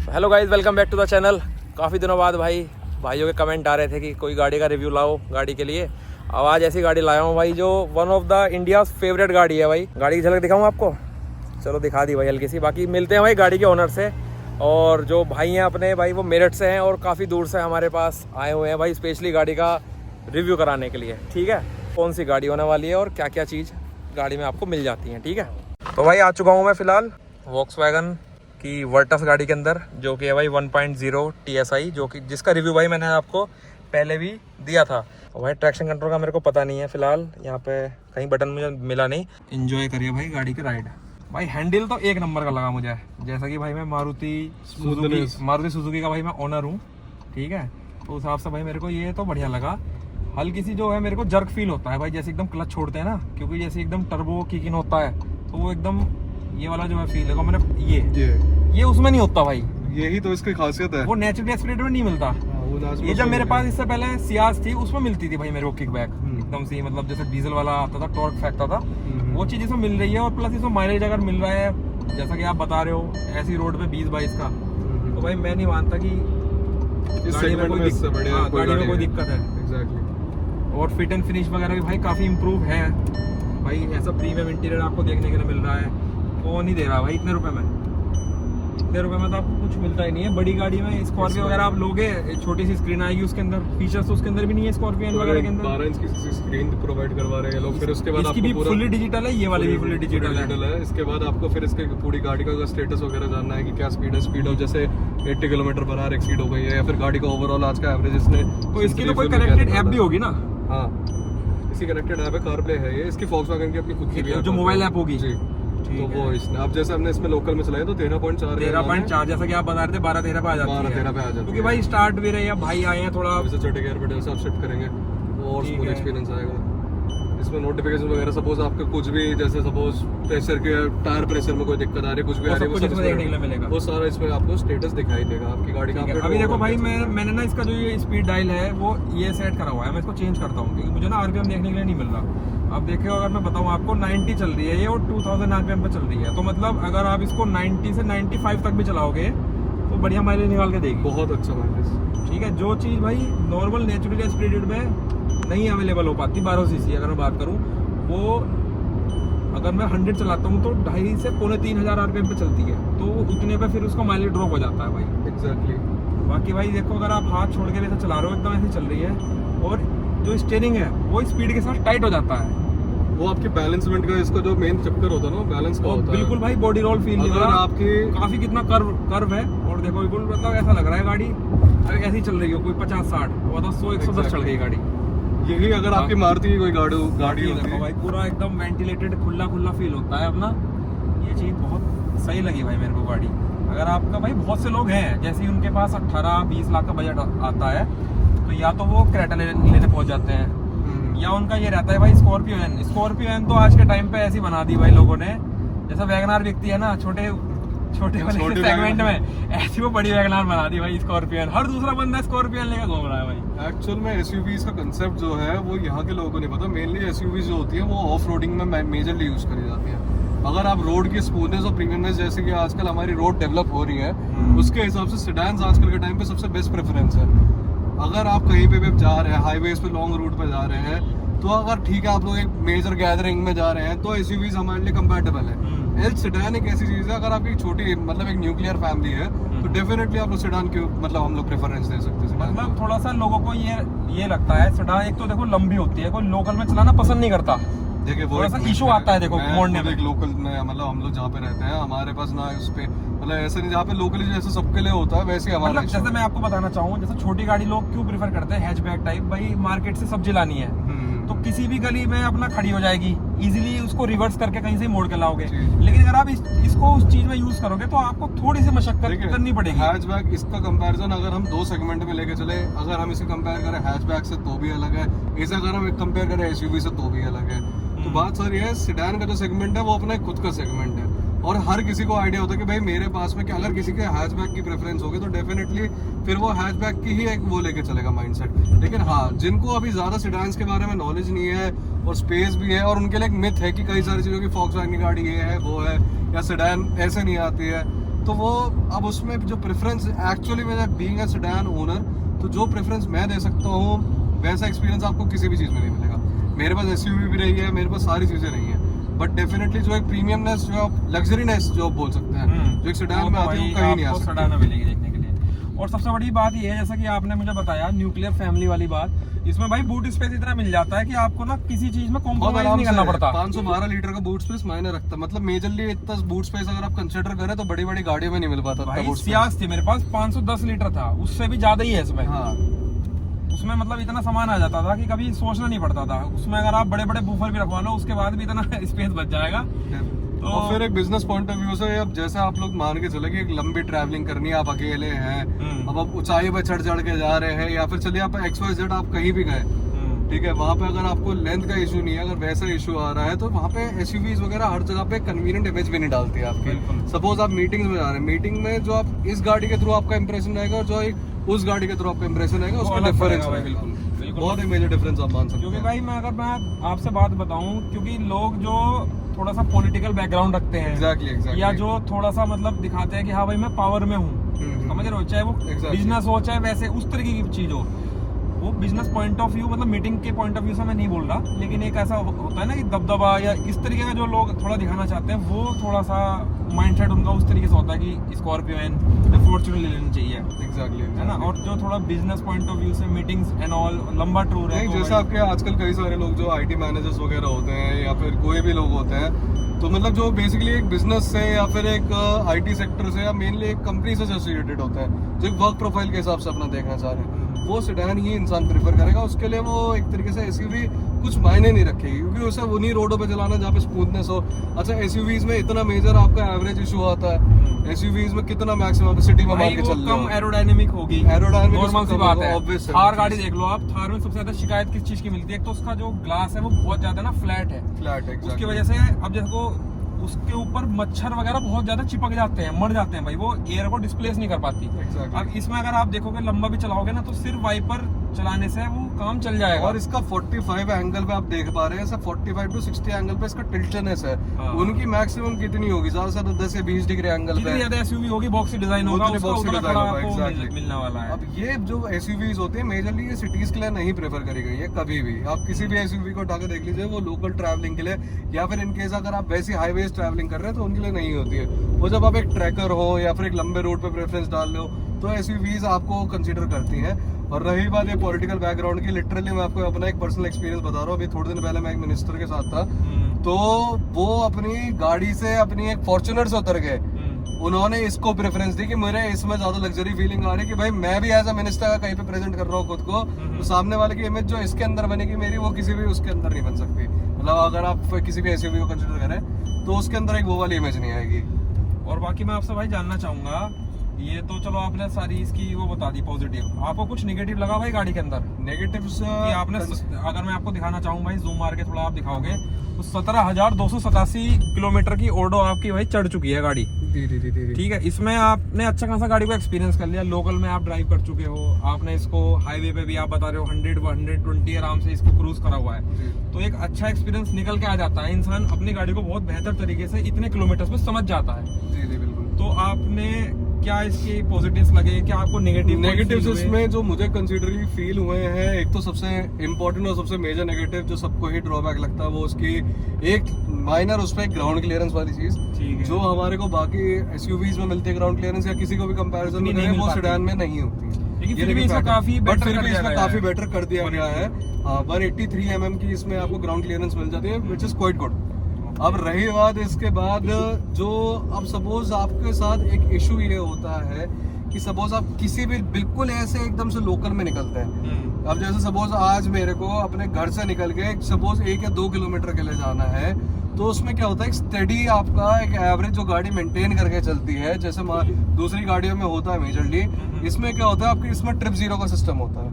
Hello guys, welcome back to the channel. काफ़ी दिनों बाद भाइयों के कमेंट आ रहे थे कि कोई गाड़ी का रिव्यू लाओ गाड़ी के लिए। अब आज ऐसी गाड़ी लाया हूँ भाई जो one of the India favourite गाड़ी है भाई। गाड़ी की झलक दिखाऊँ आपको? चलो दिखा दी भाई हल्की सी। बाकी मिलते हैं भाई गाड़ी के ओनर से, और जो भाई हैं अपने भाई वो मेरठ से हैं और काफ़ी दूर से हमारे पास आए हुए हैं भाई स्पेशली गाड़ी का रिव्यू कराने के लिए। ठीक है, कौन सी गाड़ी होने वाली है और क्या क्या चीज़ गाड़ी में आपको मिल जाती हैं। ठीक है, तो भाई आ चुका हूँ मैं फ़िलहाल वॉक्सवैगन की वर्टस गाड़ी के अंदर, जो कि है भाई 1.0 TSI, जो कि जिसका रिव्यू भाई मैंने आपको पहले भी दिया था। और भाई ट्रैक्शन कंट्रोल का मेरे को पता नहीं है फ़िलहाल, यहाँ पे कहीं बटन मुझे मिला नहीं। एंजॉय करिए भाई गाड़ी की राइड। भाई हैंडल तो एक नंबर का लगा मुझे, जैसा कि भाई मैं मारुति सुजुकी का भाई मैं ओनर हूँ। ठीक है, तो उस हिसाब से भाई मेरे को ये तो बढ़िया लगा। हल्की सी जो है मेरे को जर्क फील होता है भाई, जैसे एकदम क्लच छोड़ते हैं ना, क्योंकि जैसे एकदम टर्बो किक इन होता है तो वो एकदम ये वाला जो है फील है मैंने ये उसमें नहीं होता भाई। यही तो इसकी खासियत है, वो नेचुरली एस्पिरेटर में नहीं मिलता। ये जब मेरे पास इससे पहले सियाज थी उसमें मिलती थी भाई मेरे को किकबैक एकदम सी, मतलब जैसे डीजल वाला आता था, टॉर्क फेंकता था, वो चीज इसमें मिल रही है। और प्लस इसमें माइलेज अगर मिल रहा है जैसा कि आप बता रहे हो ऐसी रोड पे 20-22 का, तो भाई मैं नहीं मानता कि गाड़ी में कोई दिक्कत है। एग्जैक्टली। और फिट एंड फिनिश वगैरह भी भाई काफी इम्प्रूव है भाई। ऐसा प्रीमियम इंटीरियर आपको देखने के लिए मिल रहा है, वो नहीं दे रहा भाई इतने रुपए में। इतने रुपए में तो आपको कुछ मिलता ही नहीं है। बड़ी गाड़ी में स्कॉर्पियो वगैरह आप लोगे, छोटी सी स्क्रीन आएगी उसके अंदर, फीचर्स तो उसके अंदर भी नहीं है स्कॉर्पियो वगैरह के अंदर। 12 इंच की स्क्रीन प्रोवाइड करवा रहे हैं लोग। फिर उसके बाद इसकी भी फुल्ली डिजिटल है, ये वाली भी फुल्ली डिजिटल है। इसके बाद आपको फिर इसके पूरी गाड़ी का स्टेटस वगैरह जानना है कि क्या स्पीड है। स्पीड ऑफ जैसे 80 km/h एक्सीड हो गई है, या फिर गाड़ी का ओवरऑल आज का एवरेज इसने। तो इसकी तो कोई कनेक्टेड ऐप भी होगी ना? हाँ, इसकी कनेक्टेड ऐप है, कारप्ले है ये। इसकी वॉक्सवैगन की अपनी खुद की जो मोबाइल ऐप होगी जी। तो वो इसने अब जैसे हमने इसमें लोकल में चलाया तो 13.4 जैसा कि आप बता रहे थे 12-13 पे आ जाती है। 12-13 पे आ जाती है, क्योंकि भाई स्टार्ट भी रहे हैं, भाई आए हैं थोड़ा छोटे गियर पे सब शिफ्ट करेंगे तो और स्मूथ एक्सपीरियंस आएगा। इसमें नोटिफिकेशन वगैरह सपोज आपके कुछ भी, जैसे सपोज प्रेशर के टायर प्रेशर में कोई दिक्कत आ रही है, कुछ भी आ रही है, वो सब देखने के लिए मिलेगा। वो सारा इसमें आपको स्टेटस दिखाई देगा आपकी गाड़ी का। अभी देखो भाई मैंने ना इसका जो ये स्पीड डायल है वो ये सेट करा हुआ है, मैं इसको चेंज करता हूँ क्योंकि मुझे ना RPM देखने के लिए नहीं मिल रहा। अब देखिए, अगर मैं बताऊँ आपको 90 चल रही है ये और 2000 RPM पे चल रही है, तो मतलब अगर आप इसको 90 से 95 तक भी चलाओगे तो बढ़िया माइलेज निकाल के देगी, बहुत अच्छा माइलेज। ठीक है, जो चीज़ भाई नॉर्मल नेचुरली एस्पिरेटेड में नहीं अवेलेबल हो पाती 1200 cc अगर मैं बात करूँ, वो अगर मैं 100 चलाता हूँ तो 2.5 से 3,500 RPM पे चलती है, तो उतने पे फिर उसका माइलेज ड्रॉप हो जाता है भाई। एग्जैक्टली। बाकी भाई देखो, अगर आप हाथ छोड़ के वैसे चला रहे हो एकदम ऐसे चल रही है, और जो स्टीयरिंग है वो स्पीड के साथ टाइट हो जाता है। वो आपकी बैलेंसमेंट का इसका जो मेन चक्कर होता है ना, बैलेंस का होता है। बिल्कुल भाई बॉडी रोल फील नहीं हो रहा आपकी, काफी कितना कर्व है। और देखो बिल्कुल मतलब ऐसा लग रहा है गाड़ी अगर ऐसी चल रही हो कोई 50-60, वो तो 100-110 चल गई गाड़ी। यही अगर आपकी मारुति की कोई गाड़ी होती है भाई, पूरा एकदम वेंटिलेटेड खुला फील होता है अपना। ये चीज़ बहुत सही लगी भाई मेरे को गाड़ी। अगर आपका भाई बहुत से लोग हैं जैसे उनके पास 18-20 लाख का बजट आता है, तो या तो वो क्रेटा लेने पहुंच जाते हैं, या उनका ये रहता है भाई स्कॉर्पियो एन तो आज के टाइम पे ऐसी बना दी भाई लोगों ने, जैसा वैगनार बिकती है ना छोटे वाले सेगमेंट में, ऐसी वो बड़ी वैगनार बना दी भाई स्कॉर्पियन। हर दूसरा बंदा स्कॉर्पियन लेकर घूम रहा है भाई। एक्चुअल में एसयूवीज का कंसेप्ट जो है वो यहाँ के लोगों को नहीं पता। मेनली एसयूवीज जो होती है वो ऑफ रोडिंग में मेजरली यूज करी जाती है। अगर आप रोड की स्मूथनेस और प्रीमियमनेस, जैसे कि आजकल हमारी रोड डेवलप हो रही है, उसके हिसाब से सेडान्स आजकल के टाइम पे सबसे बेस्ट प्रेफरेंस है। अगर आप कहीं पे भी जा रहे हैं, हाईवेज पे लॉन्ग रूट पे जा रहे हैं, तो अगर ठीक है आप लोग एक मेजर गैदरिंग में जा रहे हैं तो एसयूवीज हमारे लिए कंपैटिबल है। सेडान एक ऐसी चीज है, अगर आपकी छोटी मतलब एक न्यूक्लियर फैमिली है तो डेफिनेटली आप लोग सेडान क्यों मतलब हम लोग प्रेफरेंस दे सकते हैं। मतलब थोड़ा सा लोगों को ये लगता है सेडान एक तो देखो लंबी होती है, कोई लोकल में चलाना पसंद नहीं करता। देखिए वो थोड़ा सा इशू आता है देखो मोड़ने में। लोकल में मतलब हम लोग जहाँ पे रहते हैं हमारे पास ना उस पे मतलब ऐसा नहीं, जहाँ पे लोकली जैसे सबके लिए होता है वैसे हमारा मतलब जैसे मैं आपको बताना चाहूँ, जैसे छोटी गाड़ी लोग क्यों प्रेफर करते हैं हैचबैक टाइप, भाई मार्केट से सब्जी लानी है तो किसी भी गली में अपना खड़ी हो जाएगी इजीली, उसको रिवर्स करके कहीं से मोड़ के लाओगे। लेकिन अगर आप इसको उस चीज में यूज करोगे तो आपको थोड़ी सी मशक्कत करनी पड़ेगी। हैचबैक इसका कंपैरिजन अगर हम 2 सेगमेंट में लेके चले, अगर हम इसे कंपेयर करें हैचबैक से तो भी अलग है, इसे अगर हम कंपेयर करें एसयूवी से तो भी अलग है। तो बात सर ये है, सेडान का जो सेगमेंट है वो अपना खुद का सेगमेंट है, और हर किसी को आइडिया होता है कि भाई मेरे पास में कि अगर किसी के हैचबैक की प्रेफरेंस होगी तो डेफिनेटली फिर वो हैचबैक की ही एक वो लेके चलेगा माइंडसेट। लेकिन हाँ, जिनको अभी ज्यादा सेडान्स के बारे में नॉलेज नहीं है और स्पेस भी है, और उनके लिए एक मिथ है कि कई सारी चीजों की वॉक्सवैगन की गाड़ी ये है वो है, या सेडान ऐसे नहीं आती है, तो वो अब उसमें जो प्रेफरेंस एक्चुअली में बीइंग अ सेडान ओनर, तो जो प्रेफरेंस मैं दे सकता हूँ वैसा एक्सपीरियंस आपको किसी भी चीज़ में नहीं मिलेगा। मेरे पास एसयूवी भी रही है, मेरे पास सारी चीज़ें रही हैं, बट डेफिनेटली जो एक प्रीमियमनेस, जो आप लग्जरीनेस जो आप बोल सकते हैं, जो एक सेडान में आती है वो कहीं नहीं आ सकती। सेडान में मिलेगी देखने के लिए। और सबसे बड़ी बात ये है, जैसा कि आपने मुझे बताया न्यूक्लियर फैमिली वाली बात, इसमें भाई बूट स्पेस इतना मिल जाता है कि आपको ना किसी चीज में कॉम्प्रोमाइज नहीं करना पड़ता। 512 लीटर का बूट स्पेस मायने रखता है, मतलब मेजरली इतना बूट स्पेस अगर आप कंसीडर करें तो बड़ी बड़ी गाड़ियों में नहीं मिल पाता। भाई सियाज थी मेरे पास 510 लीटर था, उससे भी ज्यादा ही है इसमें। हाँ, उसमें मतलब इतना सामान आ जाता था कि कभी सोचना नहीं पड़ता था। उसमें अगर आप बड़े बड़े बूफर भी रखवा लो उसके बाद भी इतना स्पेस बच जाएगा। तो और फिर एक बिजनेस पॉइंट ऑफ व्यू से अब जैसे आप लोग मान के चले कि एक लंबी ट्रैवलिंग करनी है, आप अकेले हैं, अब आप ऊंचाई पे चढ़ के जा रहे हैं, या फिर चलिए आप XYZ आप कहीं भी गए, ठीक है, वहाँ पे अगर आपको लेंथ का इशू नहीं है, अगर वैसा इशू आ रहा है तो वहाँ पे एसयूवीज वगैरह हर जगह पे कन्वीनियंट इमेज भी नहीं डालती है आपकी। सपोज आप मीटिंग्स में जा रहे हैं, मीटिंग में जो आप इस गाड़ी के थ्रू आपका इंप्रेशन रहेगा और जो एक उस गाड़ी के थ्रू आपका इंप्रेशन रहेगा उसका डिफरेंस है। बिल्कुल बहुत ही मेजर डिफरेंस आप मान सकते हैं। क्योंकि भाई मैं आपसे बात बताऊं, क्योंकि लोग जो थोड़ा सा पॉलिटिकल बैकग्राउंड रखते हैं, exactly. या जो थोड़ा सा मतलब दिखाते हैं कि हाँ भाई मैं पावर में हूँ, समझ रहे हो, चाहे वो बिजनेस हो चाहे वैसे उस तरीके की चीज हो, वो बिजनेस पॉइंट ऑफ व्यू मतलब मीटिंग के पॉइंट ऑफ व्यू से मैं नहीं बोल रहा, लेकिन एक ऐसा होता है ना कि दबदबा या इस तरीके का जो लोग थोड़ा दिखाना चाहते हैं, वो थोड़ा सा माइंडसेट उनका उस तरीके से होता है कि स्कॉर्पियो या फॉर्च्यूनर ले लेनी चाहिए। एग्जैक्टली है ना। और जो थोड़ा बिजनेस पॉइंट ऑफ व्यू से मीटिंग्स एंड ऑल लंबा टूर है, जैसे आपके आजकल कई सारे लोग जो IT मैनेजर्स वगैरह होते हैं या फिर कोई भी लोग होते हैं, तो मतलब जो बेसिकली एक बिजनेस से या फिर एक IT सेक्टर से या मेनली एक कंपनी से एसोसिएटेड होता है, जो एक वर्क प्रोफाइल के हिसाब से अपना देखना चाह रहे हैं, वो सेडान ही इंसान प्रेफर करेगा। उसके लिए वो एक तरीके से एसयूवी कुछ मायने नहीं रखेगी, क्योंकि उसे उन्हीं रोडों पे चलाना जहाँ पे स्मूथनेस हो। अच्छा, एसयूवीज में इतना मेजर आपका एवरेज इशू आता है, एसयूवीज में कितना मैक्सिमम सिटी में मार के चल रहे हो, कम एरोडायनेमिक होगी, एरोडायनेमिक नॉर्मल सी बात है। ऑब्वियस है। थार गाड़ी देख लो आप, थार में सबसे ज्यादा शिकायत किस चीज की मिलती है, एक तो उसका जो ग्लास है वो बहुत ज्यादा ना फ्लैट है, उसकी वजह से अब देखो उसके ऊपर मच्छर वगैरह बहुत ज्यादा चिपक जाते हैं, मर जाते हैं भाई, वो एयर को डिस्प्लेस नहीं कर पाती। अब इसमें अगर आप देखोगे लंबा भी चलाओगे ना तो सिर्फ वाइपर चलाने से वो काम चल जाएगा। और इसका 45 एंगल पे आप देख पा रहे हैं, 45 to 60 एंगल पे इसका टिल्टनेस है। उनकी मैक्सिमम कितनी होगी, ज्यादा से ज्यादा 10 से 20 डिग्री एंगल पे। जितनी ज्यादा एसयूवी होगी बॉक्सी डिजाइन होगा, उसका उतना बड़ा आपको मिलने वाला है। अब ये जो एसयूवीज होती है मेजरली ये सिटीज के लिए नहीं प्रेफर करी गई है कभी भी। आप किसी भी एसयूवी को उठा के देख लीजिए, वो लोकल ट्रैवलिंग के लिए या फिर इनकेस अगर आप वैसी हाईवेज ट्रैवलिंग कर रहे हैं तो उनके लिए नहीं होती है। वो जब आप एक ट्रैकर हो या फिर एक लंबे रूट पे प्रेफरेंस डाल लो तो एसयूवीज आपको कंसीडर करती हैं। और रही बात ये पॉलिटिकल बैकग्राउंड की, लिटरली मैं आपको अपना एक पर्सनल एक्सपीरियंस बता रहा हूँ। अभी थोड़े दिन पहले मैं एक मिनिस्टर के साथ था, तो वो अपनी गाड़ी से अपनी एक फॉर्च्यूनर से उतर गए। उन्होंने इसको प्रेफरेंस दी कि मेरे इसमें ज्यादा लग्जरी फीलिंग आ रही है कि भाई मैं भी एज अ मिनिस्टर कहीं पे प्रेजेंट कर रहा हूँ खुद को, तो सामने वाले की इमेज जो इसके अंदर बनेगी मेरी, वो किसी भी उसके अंदर नहीं बन सकती। मतलब अगर आप किसी भी एसयूवी को कंसीडर करें तो उसके अंदर एक वो वाली इमेज नहीं आएगी। और बाकी मैं आपसे भाई जानना चाहूंगा, ये तो चलो आपने सारी इसकी वो बता दी पॉजिटिव, आपको कुछ नेगेटिव लगा भाई गाड़ी के अंदर? नेगेटिव्स आपने अगर मैं आपको दिखाना चाहूँ भाई, जूम मार के थोड़ा आप दिखाओगे तो 17,287 किलोमीटर की ओडो आपकी भाई चढ़ चुकी है गाड़ी। ठीक है, इसमें आपने अच्छा खासा गाड़ी को एक्सपीरियंस कर लिया, लोकल में आप ड्राइव कर चुके हो, आपने इसको हाईवे पे भी आप बता रहे हो 100-120 आराम से इसको क्रूज करा हुआ है, तो एक अच्छा एक्सपीरियंस निकल के आ जाता है। इंसान अपनी गाड़ी को बहुत बेहतर तरीके से इतने किलोमीटर में समझ जाता है। जी जी बिल्कुल। तो आपने क्या इसके पॉजिटिव्स लगे, क्या आपको नेगेटिव्स इसमें जो मुझे कंसिडरली फील हुए हैं, एक तो सबसे इम्पोर्टेंट और सबसे मेजर नेगेटिव जो सबको ही ड्रॉबैक लगता है वो उसकी एक माइनर उसमें ग्राउंड क्लियरेंस वाली चीज, जो हमारे को बाकी एसयूवीज में मिलती है ग्राउंड क्लियरेंस या किसी को भी कंपैरिजन में नहीं, वो सेडान में नहीं होती। लेकिन फिर भी इसमें काफी बेटर कर दिया गया है। 183 mm की इसमें आपको ग्राउंड क्लियरेंस मिल जाती है, विच इज क्वाइट गुड। अब रही बात इसके बाद जो अब सपोज आपके साथ एक इशू ये होता है कि सपोज आप किसी भी बिल्कुल ऐसे एकदम से लोकल में निकलते हैं। अब जैसे सपोज आज मेरे को अपने घर से निकल के सपोज 1 या 2 किलोमीटर के लिए जाना है, तो उसमें क्या होता है, एक स्टेडी आपका एक एवरेज जो गाड़ी मेंटेन करके चलती है, जैसे दूसरी गाड़ियों में होता है मेजरली, इसमें क्या होता है आपके इसमें ट्रिप जीरो का सिस्टम होता है।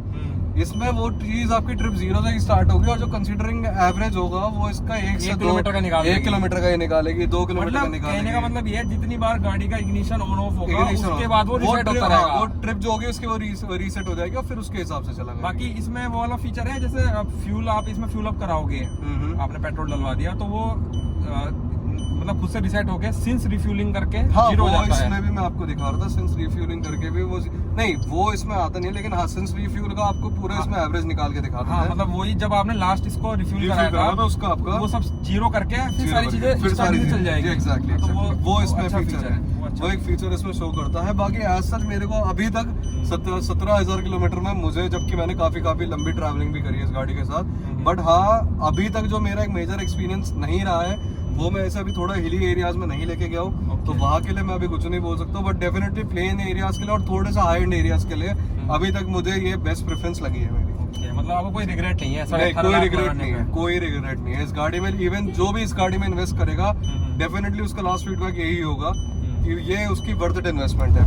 इसमें वो चीज आपकी ट्रिप जीरो से ही स्टार्ट होगी और जो कंसीडरिंग एवरेज होगा वो इसका 1 से 2 किलोमीटर का निकालेगी, 2 किलोमीटर का निकालेगी। कहने का मतलब ये है जितनी बार गाड़ी का इग्निशन ऑन ऑफ होगा उसके बाद वो रीसेट होता रहेगा, वो ट्रिप जो होगी उसकी वो रीसेट हो जाएगी और फिर उसके हिसाब से चलेगा। बाकी इसमें वो वाला फीचर है जैसे फ्यूल, आप इसमें फ्यूल अप कराओगे, आपने पेट्रोल डलवा दिया तो वो मतलब मतलब खुद से रिसेट होके सिंस रिफ्यूलिंग करके हाँ, जीरो हो वो जाता है। इसमें भी मैं आपको दिखा रहा था, सिंस रिफ्यूलिंग करके भी वो नहीं, वो इसमें आता नहीं है, लेकिन हाँ सिंस रिफ्यूल का आपको पूरा इसमें एवरेज निकाल के दिखाता हाँ है। मतलब वही जब आपने लास्ट इसको रिफ्यूल रिफ्यूल कराया था उसका आपका वो सब जीरो करके फिर जीरो सारी करके, चीजें फिर सारी चल जाएगी। एग्जैक्टली तो वो इसमें अच्छा फीचर है, अच्छा वो एक फीचर इसमें शो करता है। बाकी एज सच मेरे को अभी तक 17,000 किलोमीटर में मुझे, जबकि मैंने काफी लंबी ट्रैवलिंग भी करी है इस गाड़ी के साथ, बट हाँ अभी तक जो मेरा एक मेजर एक्सपीरियंस नहीं रहा है वो मैं ऐसे अभी थोड़ा हिली एरियाज में नहीं लेके गया हूँ, तो वहाँ के लिए मैं अभी कुछ नहीं बोल सकता, बट डेफिनेटली प्लेन एरियाज के लिए और थोड़े सा हाई एंड एरियाज के लिए अभी तक मुझे ये बेस्ट प्रेफरेंस लगी है मेरी। मतलब आपको कोई रिग्रेट नहीं है? नहीं, कोई रिग्रेट नहीं है, कोई रिग्रेट नहीं है इस गाड़ी में। इवन जो भी इस गाड़ी में इन्वेस्ट करेगा डेफिनेटली उसका लास्ट फीडबैक यही होगा कि ये उसकी वर्थ इट इन्वेस्टमेंट है।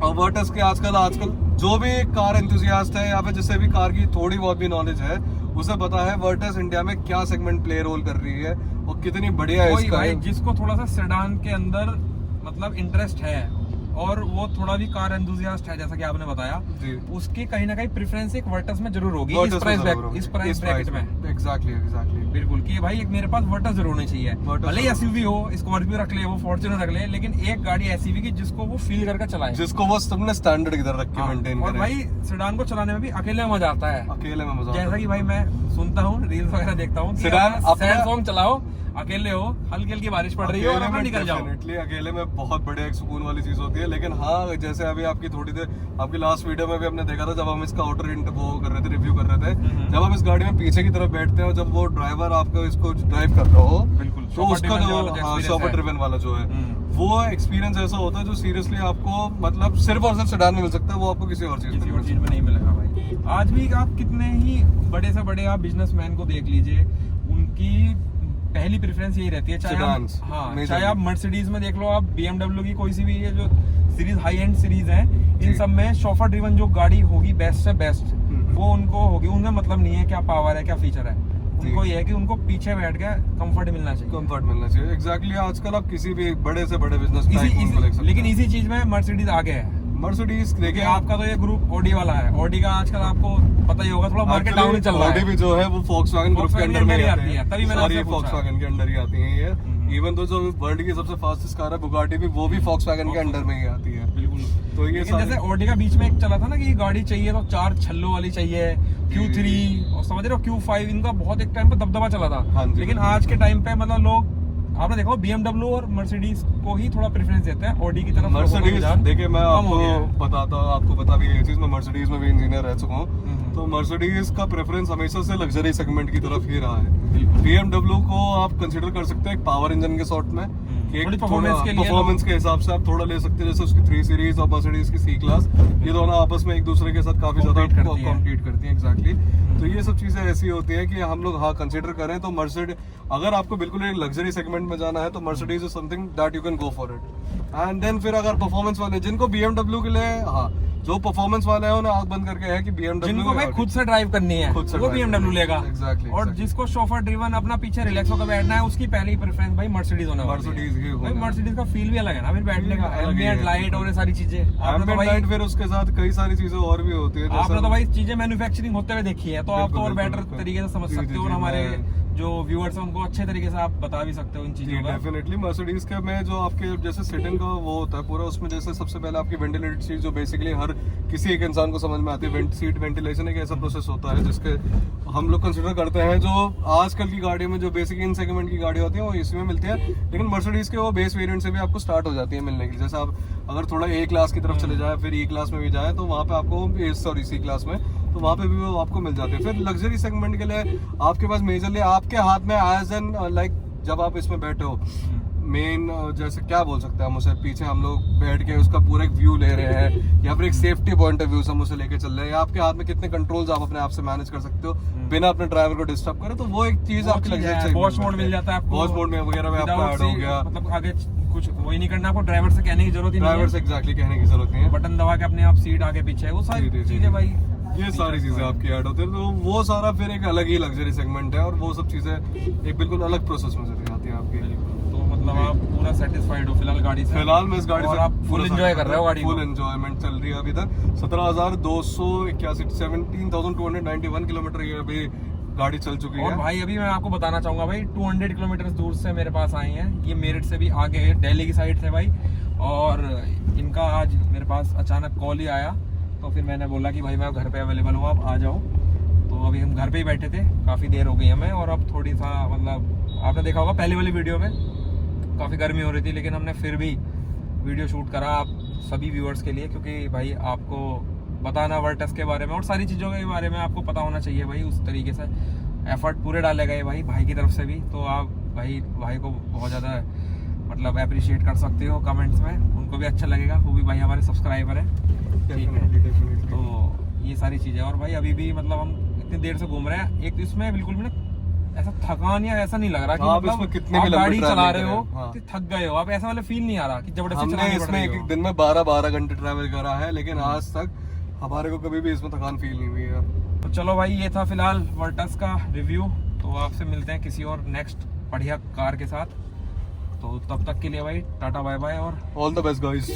और वर्टस के आजकल जो भी कार एंथुसियास्ट है या फिर जिससे भी कार की थोड़ी बहुत भी नॉलेज है उसे पता है वर्टस इंडिया में क्या सेगमेंट प्ले रोल कर रही है और कितनी बढ़िया है इसका। जिसको थोड़ा सा सेडान के अंदर मतलब इंटरेस्ट है और वो थोड़ा भी कार एंथुसियास्ट है जैसा कि आपने बताया, उसकी कहीं ना कहीं प्रेफरेंस एक वर्टस में जरूर होगी इस प्राइस ब्रैकेट में। एग्जैक्टली बिल्कुल कि भाई एक मेरे पास वर्टस जरूर होनी चाहिए, भले ही एसयूवी हो, स्कॉर्पियो रख ले, वो फॉर्च्यूनर रख ले, लेकिन एक गाड़ी ऐसी भी कि जिसको वो फील करके चलाए, जिसको वो सबने स्टैंडर्ड की तरह रख के मेंटेन करे। और भाई सेडान को चलाने में भी अकेले में मजा आता है, अकेले में मजा। जैसा कि भाई मैं सुनता हूँ, रील्स वगैरह देखता हूँ, सेडान सैड सॉन्ग चलाओ, अकेले हो, हल्की हल्की बारिश पड़ रही है और अपना निकल जाओ। डेफिनेटली अकेले में बहुत बढ़िया एक सुकून वाली चीज होती है। लेकिन हाँ, जैसे अभी आपकी थोड़ी देर आपकी लास्ट वीडियो में भी हमने देखा था, जब हम इसका आउटर वो कर रहे थे, रिव्यू कर रहे थे, जब आप इस गाड़ी में पीछे की तरफ बैठते हैं और जब वो ड्राइवर आपको इसको ड्राइव कर रहा हो, बिल्कुल तो उसका जो शॉपर ड्रिवन वाला जो है वो एक्सपीरियंस ऐसा होता है जो सीरियसली आपको मतलब सिर्फ और सिर्फ सेडान में मिल सकता है, वो आपको किसी और चीज में नहीं मिलेगा भाई। आज भी आप कितने ही बड़े से बड़े आप बिजनेसमैन को देख लीजिए, उनकी पहली प्रेफरेंस यही रहती है, चाहे आप मर्सिडीज में देख लो, आप BMW की कोई सी भी ये जो सीरीज हाई एंड सीरीज है, इन सब में शॉफर ड्रिवन जो गाड़ी होगी बेस्ट से बेस्ट वो उनको होगी। उनमें मतलब नहीं है क्या पावर है क्या फीचर है, उनको ये है कि उनको पीछे बैठ के कंफर्ट मिलना चाहिए। एग्जैक्टली आजकल आप किसी भी बड़े से बड़े बिजनेस, लेकिन इसी चीज में मर्सिडीज आगे है। मर्सिडीज देखिए, आपका तो ये ग्रुप ऑडी वाला है, ऑडी का आजकल आपको पता ही होगा, थोड़ा मार्केट डाउन ही चल रहा है। ऑडी भी जो है वो फॉक्सवैगन ग्रुप के अंडर में ही आती है, तभी मैंने सारी फॉक्सवैगन के अंडर ही आती है ये। इवन तो जो वर्ल्ड की सबसे फास्टेस्ट कार है बुगाटी भी, वो भी फॉक्सवैगन के अंडर में ही आती है। बिल्कुल। तो ये जैसे ऑडी का बीच में एक चला था ना कि गाड़ी चाहिए तो 4 छल्लों वाली चाहिए, Q3 और समझ रहे हो Q5, इनका बहुत एक टाइम पे दबदबा चला था। लेकिन आज के टाइम पे मतलब लोग, आपने देखो BMW और मर्सिडीज को ही थोड़ा प्रेफरेंस देते हैं, ऑडी की तरफ। मर्सिडीज देखिए, मैं आपको पता भी ये चीज, मैं मर्सिडीज में भी इंजीनियर रह चुका हूँ, तो मर्सिडीज का प्रेफरेंस हमेशा से लग्जरी सेगमेंट की तरफ ही रहा है। BMW को आप कंसीडर कर सकते हैं एक पावर इंजन के सॉर्ट में, परफॉर्मेंस के हिसाब से आप थोड़ा ले सकते हैं, जैसे उसकी 3 सीरीज और मर्सिडीज की C क्लास, ये दोनों आपस में एक दूसरे के साथ काफी ज्यादा कॉम्पीट करती हैं। एग्जैक्टली, तो ये सब चीजें ऐसी होती है कि हम लोग हाँ कंसीडर करें तो मर्सिडीज, अगर आपको बिल्कुल एक लग्जरी सेगमेंट में जाना है तो Mercedes is something that you can go for it. And then फिर अगर परफॉर्मेंस वाले, जिनको BMW के लिए, हाँ जो परफॉर्मेंस वाले हैं उन्हें आंख बंद करके है कि BMW, जिनको भाई खुद से ड्राइव करनी है वो BMW लेगा। एग्जैक्टली। और जिसको शोफर ड्रिवन अपना पीछे रिलैक्स होकर बैठना है, उसकी पहली प्रेफरेंस भाई मर्सिडीज होना है। मर्सिडीज का फील भी अलग है ना फिर बैठने का, एम्बिएंट लाइट और ये सारी चीजें, एम्बिएंट लाइट, फिर उसके साथ कई सारी चीजें और भी होती है। आपने तो भाई चीजें मैन्युफैक्चरिंग होते हुए देखी है, तो आप तो और बेटर तरीके से समझ सकते हो, और हमारे जो व्यूअर्स हैं उनको अच्छे तरीके से आप बता भी सकते हो इन चीजों का। डेफिनेटली मर्सिडीज के में जो आपके जैसे सिटिंग का वो होता है पूरा, उसमें जैसे सबसे पहले आपकी वेंटिलेटेड सीट, जो बेसिकली हर किसी एक इंसान को समझ में आती है, सीट वेंटिलेशन एक ऐसा प्रोसेस होता है जिसके हम लोग कंसिडर करते हैं, जो आजकल की गाड़ियों में जो बेसिक इन सेगमेंट की गाड़ी होती है वो इसी में मिलती है, लेकिन मर्सिडीज के वो बेस वेरिएंट से भी आपको स्टार्ट हो जाती है मिलने के लिए। जैसे आप अगर थोड़ा A क्लास की तरफ चले जाए, फिर E क्लास में भी जाए, तो वहाँ पे आपको C क्लास में, तो वहाँ पे भी वो आपको मिल जाते हैं। फिर लग्जरी सेगमेंट के लिए आपके पास मेजरली आपके हाथ में एज एन लाइक, जब आप इसमें बैठे हो, मेन जैसे क्या बोल सकते हैं हम उसे, पीछे हम लोग बैठ के उसका पूरा एक व्यू ले रहे हैं, या फिर एक सेफ्टी पॉइंट ऑफ व्यू से हम उसे लेके चल रहे हैं, या आपके हाथ में कितने कंट्रोल्स आप अपने आप से मैनेज कर सकते हो बिना अपने ड्राइवर को डिस्टर्ब करे, तो वो एक चीज आपकी लग्जरी वॉच मोड मिल जाता है आपको, वॉच मोड में वगैरह में आपको ऐड हो गया, मतलब आगे कुछ वही नहीं करना, आपको ड्राइवर से कहने की जरूरत ही नहीं है, ड्राइवर से एग्जैक्टली कहने की जरूरत नहीं है, बटन दबा के अपने आप सीट आगे पीछे है, वो सारी चीजें भाई, ये सारी चीजें आपकी ऐड होती है, तो वो सारा फिर एक अलग ही लग्जरी सेगमेंट है, और वो सब चीजें एक बिल्कुल अलग प्रोसेस में चली जाती है आपकी। तो मतलब आप पूरा सेटिस्फाइड हो फिलहाल गाड़ी से? फिलहाल मैं इस गाड़ी से आप फुल एंजॉय कर रहे हो गाड़ी? फुल एंजॉयमेंट चल रही है अभी तक। 17,281 17,291 किलोमीटर ये अभी गाड़ी चल चुकी और है। भाई अभी मैं आपको बताना चाहूंगा भाई 200 किलोमीटर दूर से मेरे पास आई हैं, ये मेरठ से भी आगे है, दिल्ली की साइड से भाई। और इनका आज मेरे पास अचानक कॉल ही आया, तो फिर मैंने बोला कि भाई मैं घर पे अवेलेबल हूँ, आप आ जाओ। तो अभी हम घर पे ही बैठे थे, काफ़ी देर हो गई हमें। और अब थोड़ी सा मतलब आपने देखा होगा पहले वाली वीडियो में काफ़ी गर्मी हो रही थी, लेकिन हमने फिर भी वीडियो शूट करा आप सभी व्यूअर्स के लिए, क्योंकि भाई आपको बताना वर्टस के बारे में और सारी चीज़ों के बारे में आपको पता होना चाहिए भाई। उस तरीके से एफर्ट पूरे डाले गए भाई भाई की तरफ से भी, तो आप भाई को बहुत ज़्यादा मतलब अप्रिशिएट कर सकते हो कमेंट्स में, उनको भी अच्छा लगेगा, वो भी भाई हमारे सब्सक्राइबर है, ठीक है। तो ये सारी चीज़ें, और भाई अभी भी मतलब हम इतनी देर से घूम रहे हैं, एक इसमें बिल्कुल भी ना ऐसा थकान या ऐसा नहीं लग रहा कि आप मतलब इसमें कितने आप भी लंबे गाड़ी ट्रैवल चला रहे हो करें, हाँ। कि थक गए हो, आप ऐसा वाला फील नहीं आ रहा कि जबरदस्ती हमने चलानी पड़ इसमें रही एक हो। दिन में 12-12 घंटे ट्रैवल करा है, लेकिन आज तक हमारे को कभी भी इसमें थकान फील नहीं हुई है। तो चलो भाई, ये था फिलहाल वर्टस का रिव्यू। तो आपसे मिलते हैं किसी और नेक्स्ट बढ़िया कार के साथ। तो तब तक के लिए भाई टाटा बाय बाय और ऑल द बेस्ट गाइस।